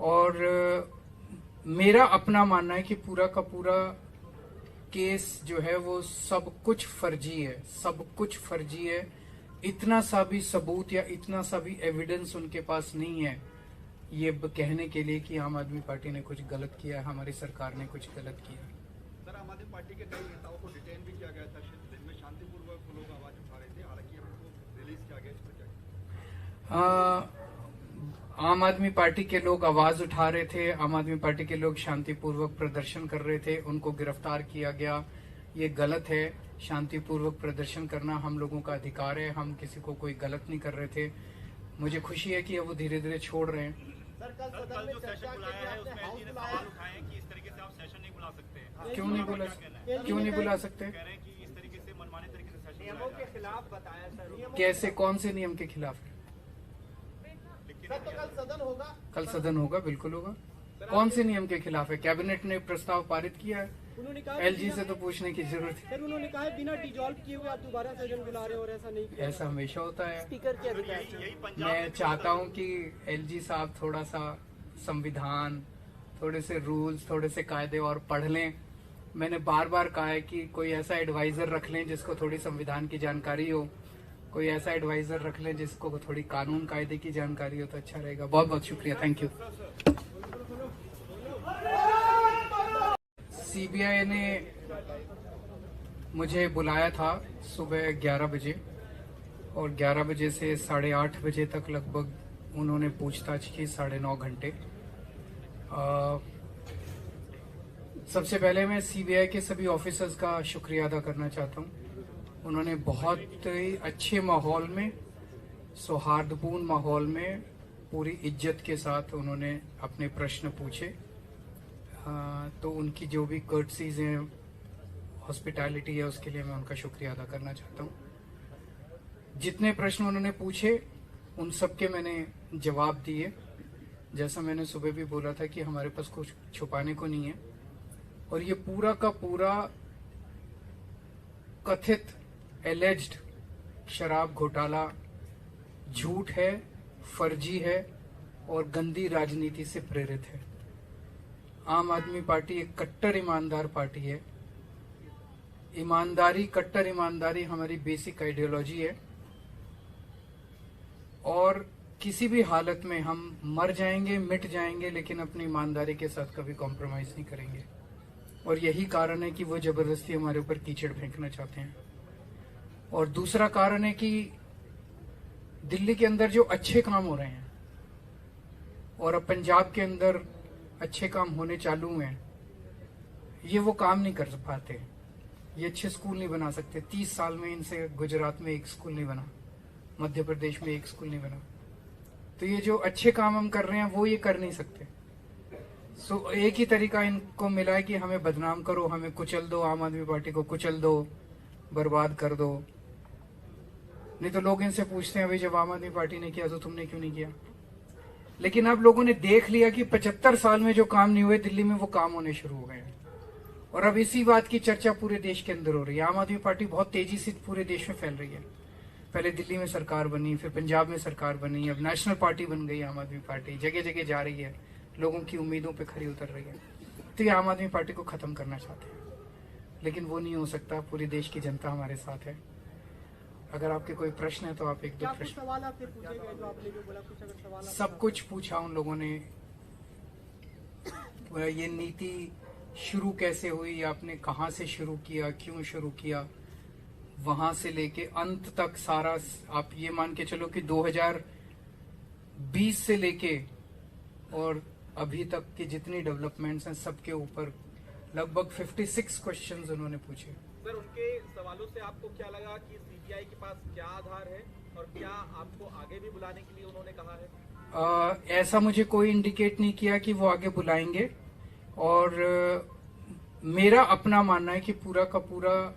और मेरा अपना मानना है कि पूरा का पूरा केस जो है वो सब कुछ फर्जी है, सब कुछ फर्जी है। इतना सा भी सबूत या इतना सा भी एविडेंस उनके पास नहीं है ये कहने के लिए कि आम आदमी पार्टी ने कुछ गलत किया है, हमारी सरकार ने कुछ गलत किया। सर, आम आदमी पार्टी के कई नेताओं को डिटेन भी किया गया था। दिन में शांतिपूर्वक लोग आवाज उठा रहे थे, हालांकि उनको रिलीज किया गया। इस पर क्या? आम आदमी पार्टी के लोग आवाज उठा रहे थे, आम आदमी पार्टी के लोग शांतिपूर्वक प्रदर्शन कर रहे थे, उनको गिरफ्तार किया गया। ये गलत है। शांतिपूर्वक प्रदर्शन करना हम लोगों का अधिकार है। हम किसी को कोई गलत नहीं कर रहे थे। मुझे खुशी है कि अब वो धीरे धीरे छोड़ रहे हैं। सर, कल कल सदन में जो चर्चा सेशन के बुलाया लिए है आपने उसमें हाउस एलजी ने बुलाया। सवाल उठाए हैं कि इस तरीके से आप सेशन नहीं बुला सकते हैं। क्यों नहीं बुला क्या कहना है? क्यों नहीं बुला सकते? कह रहे हैं कि इस तरीके से मनमाने तरीके से सेशन नियमों बुलाया के जा खिलाफ बताया सर। कैसे, कौन से नियम के खिलाफ है? सर, तो कल सदन होगा। कल सदन होगा, बिल्कुल होगा। कौन से नियम के खिलाफ है? कैबिनेट ने प्रस्ताव पारित किया है। उन्होंने कहा एलजी से तो पूछने की जरूरत है। सर, उन्होंने कहा है बिना डिजॉल्व किए हुए आप दोबारा सदन बुला रहे हो और ऐसा नहीं किया। ऐसा हमेशा होता है। स्पीकर के अधिकार यही से। पंजाब मैं में चाहता हूं कि एलजी साहब थोड़ा सा संविधान, थोड़े से रूल्स, थोड़े से कायदे और पढ़ लें। मैंने बार बार कहा है कि कोई ऐसा एडवाइजर रख लें जिसको थोड़ी संविधान की जानकारी हो, कोई ऐसा एडवाइजर रख लें जिसको थोड़ी कानून कायदे की जानकारी हो तो अच्छा रहेगा। बहुत बहुत शुक्रिया, थैंक यू। सीबीआई ने मुझे बुलाया था सुबह 11 बजे और 11 बजे से 8:30 बजे तक लगभग उन्होंने पूछताछ की, 9.5 घंटे। सबसे पहले मैं सीबीआई के सभी ऑफिसर्स का शुक्रिया अदा करना चाहता हूं। उन्होंने बहुत ही अच्छे माहौल में, सौहार्दपूर्ण माहौल में, पूरी इज्जत के साथ उन्होंने अपने प्रश्न पूछे। तो उनकी जो भी कर्टसीज हैं, हॉस्पिटैलिटी है, उसके लिए मैं उनका शुक्रिया अदा करना चाहता हूं। जितने प्रश्न उन्होंने पूछे उन सब के मैंने जवाब दिए। जैसा मैंने सुबह भी बोला था कि हमारे पास कुछ छुपाने को नहीं है और ये पूरा का पूरा कथित एलेज्ड शराब घोटाला झूठ है, फर्जी है और गंदी राजनीति से प्रेरित है। आम आदमी पार्टी एक कट्टर ईमानदार पार्टी है। ईमानदारी, कट्टर ईमानदारी हमारी बेसिक आइडियोलॉजी है और किसी भी हालत में हम मर जाएंगे, मिट जाएंगे, लेकिन अपनी ईमानदारी के साथ कभी कॉम्प्रोमाइज नहीं करेंगे। और यही कारण है कि वो जबरदस्ती हमारे ऊपर कीचड़ फेंकना चाहते हैं। और दूसरा कारण है कि दिल्ली के अंदर जो अच्छे काम हो रहे हैं और अब पंजाब के अंदर अच्छे काम होने चालू हैं, ये वो काम नहीं कर पाते। ये अच्छे स्कूल नहीं बना सकते। 30 साल में इनसे गुजरात में एक स्कूल नहीं बना, मध्य प्रदेश में एक स्कूल नहीं बना। तो ये जो अच्छे काम हम कर रहे हैं वो ये कर नहीं सकते। सो एक ही तरीका इनको मिला है कि हमें बदनाम करो, हमें कुचल दो, आम आदमी पार्टी को कुचल दो, बर्बाद कर दो। नहीं तो लोग इनसे पूछते हैं, भाई जब आम आदमी पार्टी ने किया तो तुमने क्यों नहीं किया? लेकिन अब लोगों ने देख लिया कि 75 साल में जो काम नहीं हुए दिल्ली में, वो काम होने शुरू हो गए हैं। और अब इसी बात की चर्चा पूरे देश के अंदर हो रही है। आम आदमी पार्टी बहुत तेजी से पूरे देश में फैल रही है। पहले दिल्ली में सरकार बनी, फिर पंजाब में सरकार बनी, अब नेशनल पार्टी बन गई आम आदमी पार्टी। जगह जगह जा रही है, लोगों की उम्मीदों पे खरी उतर रही है। तो ये आम आदमी पार्टी को खत्म करना चाहते हैं, लेकिन वो नहीं हो सकता। पूरी देश की जनता हमारे साथ है। अगर आपके कोई प्रश्न है तो आप एक दो क्या कुछ प्रश्न। सवाल आपसे पूछे गए जो आपने जो बोला, कुछ अगर सवाल आप- सब कुछ पूछा उन लोगों ने। ये नीति शुरू कैसे हुई, आपने कहाँ से शुरू किया, क्यों शुरू किया, वहां से लेके अंत तक सारा आप ये मान के चलो कि 2020 से लेके और अभी तक की जितनी डेवलपमेंट्स हैं सबके ऊपर लगभग 56 क्वेश्चंस उन्होंने पूछे। सर, उनके सवालों से आपको क्या लगा कि सीबीआई के पास क्या आधार है और क्या आपको आगे भी बुलाने के लिए उन्होंने कहा है? ऐसा मुझे कोई इंडिकेट नहीं किया कि वो आगे बुलाएंगे, और मेरा अपना मानना है कि पूरा का पूरा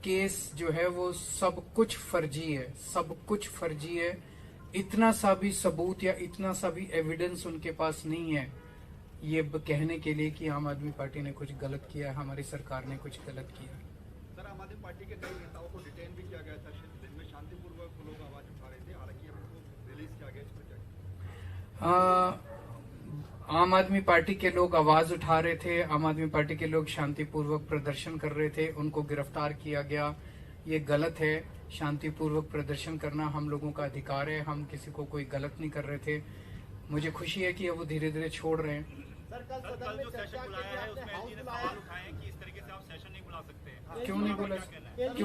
केस जो है वो सब कुछ फर्जी है, सब कुछ फर्जी है। इतना सा भी सबूत या इतना सा भी एविडेंस उनके पास नहीं है ये कहने के लिए कि आम आदमी पार्टी ने कुछ गलत किया, हमारी सरकार ने कुछ गलत किया। सर, आम आदमी पार्टी के कई नेताओं को डिटेन भी किया गया था, दिन में शांतिपूर्वक लोग आवाज उठा रहे थे, हालांकि उनको रिलीज किया गया। इस पर क्या आम आदमी पार्टी के लोग आवाज उठा रहे थे, आम आदमी पार्टी के लोग शांतिपूर्वक प्रदर्शन कर रहे थे, उनको गिरफ्तार किया गया, ये गलत है। शांतिपूर्वक प्रदर्शन करना हम लोगों का अधिकार है, हम किसी को कोई गलत नहीं कर रहे थे। मुझे खुशी है कि अब वो धीरे धीरे छोड़ रहे हैं। सर, कल जो सेशन बुलाया है उसमें एलजी ने सवाल उठाए हैं कि इस तरीके से आप सेशन नहीं बुला सकते। क्यों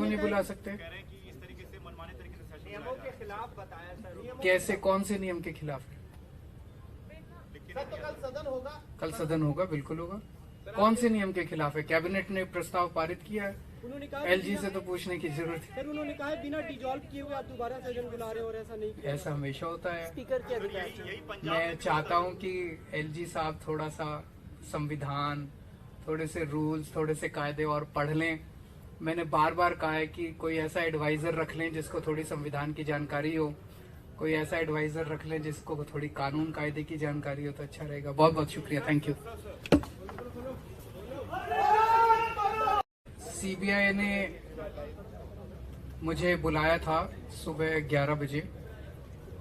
नहीं बुला सकते? कह रहे हैं कि इस तरीके से मनमाने तरीके से सेशन नियमों के खिलाफ बताया सर। कैसे, कौन से नियम के खिलाफ है? सर, तो कल सदन होगा? कल सदन होगा, बिल्कुल होगा। कौन से नियम के खिलाफ है? कैबिनेट ने प्रस्ताव पारित किया है, उन्होंने कहा एलजी से तो पूछने की जरूरत है। सर, उन्होंने कहा बिना डिजॉल्व किए हुए आप दोबारा सेशन बुला रहे हो और ऐसा नहीं किया। ऐसा हमेशा होता है। स्पीकर के अधिकार यही पंजाब मैं चाहता हूं कि एलजी साहब थोड़ा सा संविधान, थोड़े से रूल्स, थोड़े से कायदे और पढ़ लें। मैंने बार बार कहा है कि कोई ऐसा एडवाइजर रख लें जिसको थोड़ी संविधान की जानकारी हो, कोई ऐसा एडवाइजर रख लें जिसको थोड़ी कानून कायदे की जानकारी हो तो अच्छा रहेगा। बहुत बहुत शुक्रिया, थैंक यू। सीबीआई ने मुझे बुलाया था सुबह 11 बजे,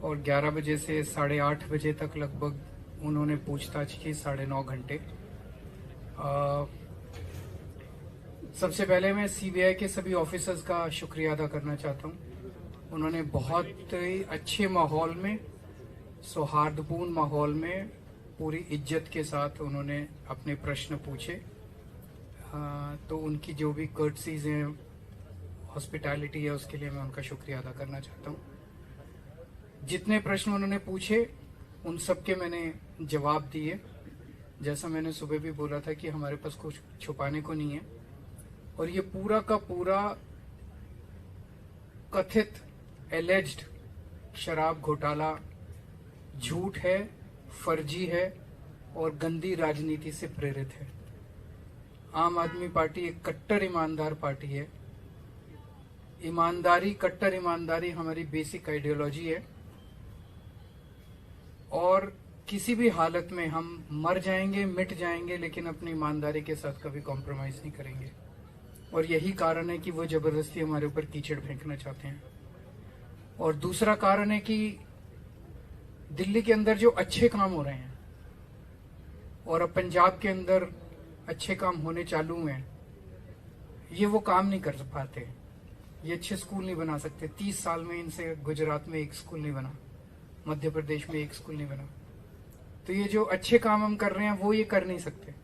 और 11 बजे से 8:30 बजे तक लगभग उन्होंने पूछताछ की, 9.5 घंटे। सबसे पहले मैं सीबीआई के सभी ऑफिसर्स का शुक्रिया अदा करना चाहता हूं। उन्होंने बहुत ही अच्छे माहौल में, सौहार्दपूर्ण माहौल में, पूरी इज्जत के साथ उन्होंने अपने प्रश्न पूछे। तो उनकी जो भी कर्टसीज हैं, हॉस्पिटैलिटी है, उसके लिए मैं उनका शुक्रिया अदा करना चाहता हूं। जितने प्रश्न उन्होंने पूछे उन सब के मैंने जवाब दिए। जैसा मैंने सुबह भी बोला था कि हमारे पास कुछ छुपाने को नहीं है, और ये पूरा का पूरा कथित एलेज्ड शराब घोटाला झूठ है, फर्जी है और गंदी राजनीति से प्रेरित है। आम आदमी पार्टी एक कट्टर ईमानदार पार्टी है। ईमानदारी, कट्टर ईमानदारी हमारी बेसिक आइडियोलॉजी है, और किसी भी हालत में हम मर जाएंगे, मिट जाएंगे, लेकिन अपनी ईमानदारी के साथ कभी कॉम्प्रोमाइज नहीं करेंगे। और यही कारण है कि वो जबरदस्ती हमारे ऊपर कीचड़ फेंकना चाहते हैं। और दूसरा कारण है कि दिल्ली के अंदर जो अच्छे काम हो रहे हैं और अब पंजाब के अंदर अच्छे काम होने चालू हैं, ये वो काम नहीं कर पाते। ये अच्छे स्कूल नहीं बना सकते। 30 साल में इनसे गुजरात में एक स्कूल नहीं बना, मध्य प्रदेश में एक स्कूल नहीं बना। तो ये जो अच्छे काम हम कर रहे हैं वो ये कर नहीं सकते।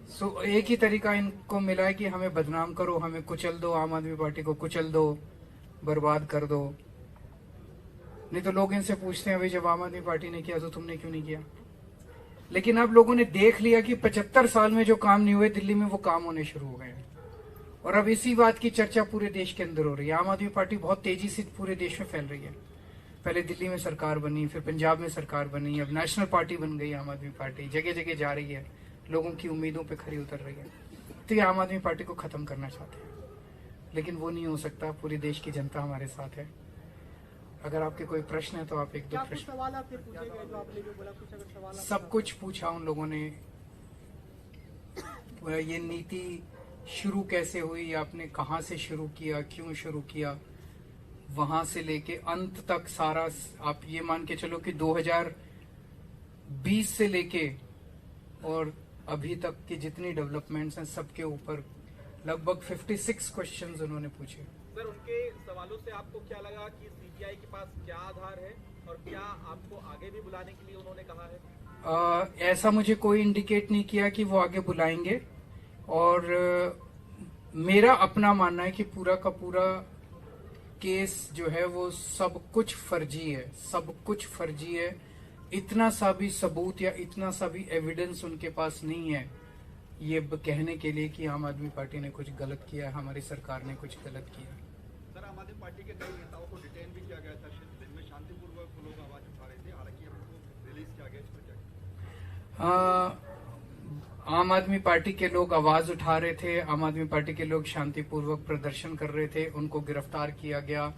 सो एक ही तरीका इनको मिला है कि हमें बदनाम करो, हमें कुचल दो, आम आदमी पार्टी को कुचल दो, बर्बाद कर दो। नहीं तो लोग इनसे पूछते हैं, भाई जब आम आदमी पार्टी ने किया तो तुमने क्यों नहीं किया? लेकिन अब लोगों ने देख लिया कि 75 साल में जो काम नहीं हुए दिल्ली में, वो काम होने शुरू हो गए हैं। और अब इसी बात की चर्चा पूरे देश के अंदर हो रही है। आम आदमी पार्टी बहुत तेजी से पूरे देश में फैल रही है। पहले दिल्ली में सरकार बनी, फिर पंजाब में सरकार बनी, अब नेशनल पार्टी बन गई आम आदमी पार्टी। जगह जगह जा रही है, लोगों की उम्मीदों पे खरी उतर रही है। तो ये आम आदमी पार्टी को खत्म करना चाहते हैं, लेकिन वो नहीं हो सकता। पूरी देश की जनता हमारे साथ है। अगर आपके कोई प्रश्न है तो आप एक दो प्रश्न। सवाल आपसे पूछे गए जो आपने जो बोला, कुछ अगर सवाल सब कुछ पूछा उन लोगों ने। ये नीति शुरू कैसे हुई, आपने कहाँ से शुरू किया, क्यों शुरू किया, वहां से लेके अंत तक सारा। आप ये मान के चलो कि 2020 से लेके और अभी तक की जितनी डेवलपमेंट्स हैं, सबके ऊपर लगभग 56 क्वेश्चंस उन्होंने पूछे। सर, उनके सवालों से आपको क्या लगा कि सीबीआई के पास क्या आधार है और क्या आपको आगे भी बुलाने के लिए उन्होंने कहा है? ऐसा मुझे कोई इंडिकेट नहीं किया कि वो आगे बुलाएंगे, और मेरा अपना मानना है कि पूरा का पूरा केस जो है वो सब कुछ फर्जी है, सब कुछ फर्जी है। इतना सा भी सबूत या इतना सा भी एविडेंस उनके पास नहीं है ये कहने के लिए कि आम आदमी पार्टी ने कुछ गलत किया, हमारी सरकार ने कुछ गलत किया। सर, आम आदमी पार्टी के कई नेताओं को डिटेन भी किया गया था। दिन में शांतिपूर्वक लोग आवाज उठा रहे थे, हालांकि उनको रिलीज किया गया। इस पर क्या? आम आदमी पार्टी के लोग आवाज उठा रहे थे, आम आदमी पार्टी के लोग शांतिपूर्वक प्रदर्शन कर रहे थे, उनको गिरफ्तार किया गया।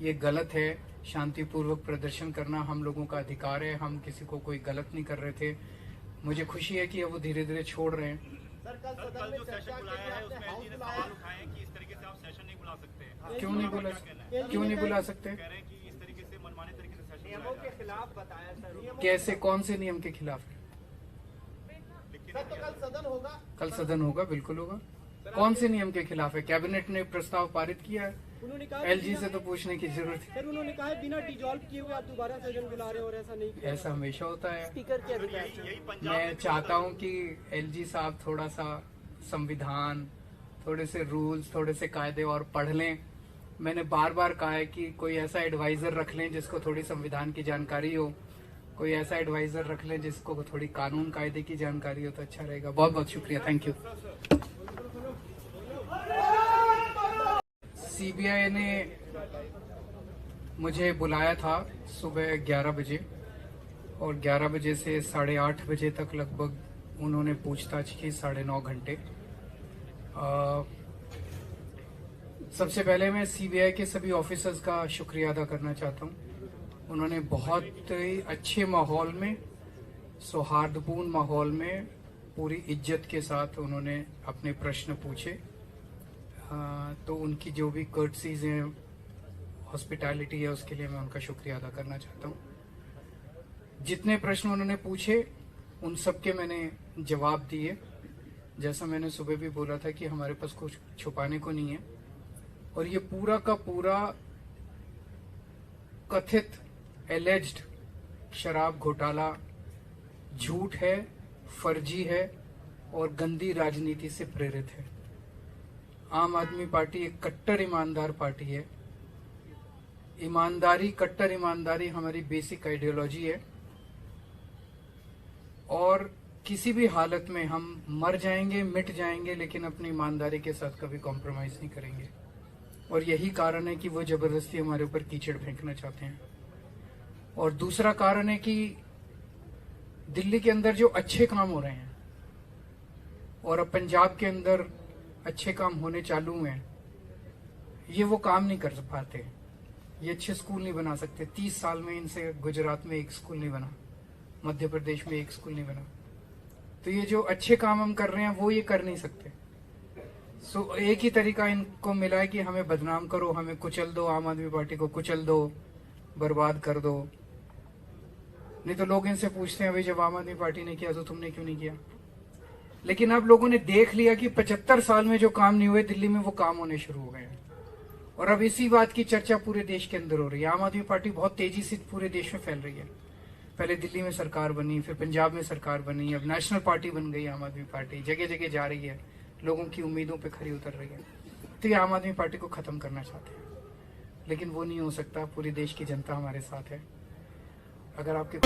ये गलत है। शांतिपूर्वक प्रदर्शन करना हम लोगों का अधिकार है, हम किसी को कोई गलत नहीं कर रहे थे। मुझे खुशी है कि अब वो धीरे धीरे छोड़ रहे हैं। सर, कल कल सदन में जो चर्चा सेशन के बुलाया लिए है आपने उसमें हाउस एलजी ने बुलाया। सवाल उठाए हैं कि इस तरीके से आप सेशन नहीं बुला सकते हैं। क्यों नहीं बुला क्या कहना है? क्यों नहीं बुला सकते? कह रहे हैं कि इस तरीके से मनमाने तरीके से सेशन नियमों बुलाया के जा खिलाफ बताया सर। कैसे, कौन से नियम के खिलाफ है? सर, तो कल सदन होगा। कल सदन होगा, बिल्कुल होगा। कौन से नियम के खिलाफ है? कैबिनेट ने प्रस्ताव पारित किया है, उन्होंने कहा एलजी से तो पूछने की जरूरत है। सर, उन्होंने कहा है बिना डिजॉल्व किए हुए आप दोबारा सेशन बुला रहे हो और ऐसा नहीं किया। ऐसा हमेशा होता है। स्पीकर के अधिकार यही से। पंजाब मैं में चाहता हूं कि एलजी साहब थोड़ा सा संविधान, थोड़े से रूल्स, थोड़े से कायदे और पढ़ लें। मैंने बार बार कहा है कि कोई ऐसा एडवाइजर रख लें जिसको थोड़ी संविधान की जानकारी हो, कोई ऐसा एडवाइजर रख लें जिसको थोड़ी कानून कायदे की जानकारी हो, तो अच्छा रहेगा। बहुत बहुत शुक्रिया, थैंक यू। सीबीआई ने मुझे बुलाया था सुबह 11 बजे, और 11 बजे से 8:30 बजे तक लगभग उन्होंने पूछताछ की, 9.5 घंटे। सबसे पहले मैं सीबीआई के सभी ऑफिसर्स का शुक्रिया अदा करना चाहता हूं। उन्होंने बहुत ही अच्छे माहौल में, सौहार्दपूर्ण माहौल में, पूरी इज्जत के साथ उन्होंने अपने प्रश्न पूछे। तो उनकी जो भी कर्टसीज हैं, हॉस्पिटैलिटी है, उसके लिए मैं उनका शुक्रिया अदा करना चाहता हूं। जितने प्रश्न उन्होंने पूछे उन सब के मैंने जवाब दिए। जैसा मैंने सुबह भी बोला था कि हमारे पास कुछ छुपाने को नहीं है, और ये पूरा का पूरा कथित एलेज्ड शराब घोटाला झूठ है, फर्जी है और गंदी राजनीति से प्रेरित है। आम आदमी पार्टी एक कट्टर ईमानदार पार्टी है। ईमानदारी, कट्टर ईमानदारी हमारी बेसिक आइडियोलॉजी है, और किसी भी हालत में हम मर जाएंगे, मिट जाएंगे, लेकिन अपनी ईमानदारी के साथ कभी कॉम्प्रोमाइज नहीं करेंगे। और यही कारण है कि वो जबरदस्ती हमारे ऊपर कीचड़ फेंकना चाहते हैं। और दूसरा कारण है कि दिल्ली के अंदर जो अच्छे काम हो रहे हैं और अब पंजाब के अंदर अच्छे काम होने चालू हुए हैं, ये वो काम नहीं कर पाते। ये अच्छे स्कूल नहीं बना सकते। 30 साल में इनसे गुजरात में एक स्कूल नहीं बना, मध्य प्रदेश में एक स्कूल नहीं बना। तो ये जो अच्छे काम हम कर रहे हैं वो ये कर नहीं सकते। सो एक ही तरीका इनको मिला है कि हमें बदनाम करो, हमें कुचल दो, आम आदमी पार्टी को कुचल दो, बर्बाद कर दो। नहीं तो लोग इनसे पूछते हैं, भाई जब आम आदमी पार्टी ने किया तो तुमने क्यों नहीं किया? लेकिन अब लोगों ने देख लिया कि 75 साल में जो काम नहीं हुए दिल्ली में, वो काम होने शुरू हो गए हैं। और अब इसी बात की चर्चा पूरे देश के अंदर हो रही है। आम आदमी पार्टी बहुत तेजी से पूरे देश में फैल रही है। पहले दिल्ली में सरकार बनी, फिर पंजाब में सरकार बनी, अब नेशनल पार्टी बन गई आम आदमी पार्टी। जगह जगह जा रही है, लोगों की उम्मीदों पे खरी उतर रही है। तो ये आम आदमी पार्टी को खत्म करना चाहते हैं, लेकिन वो नहीं हो सकता। पूरी देश की जनता हमारे साथ है। अगर आपके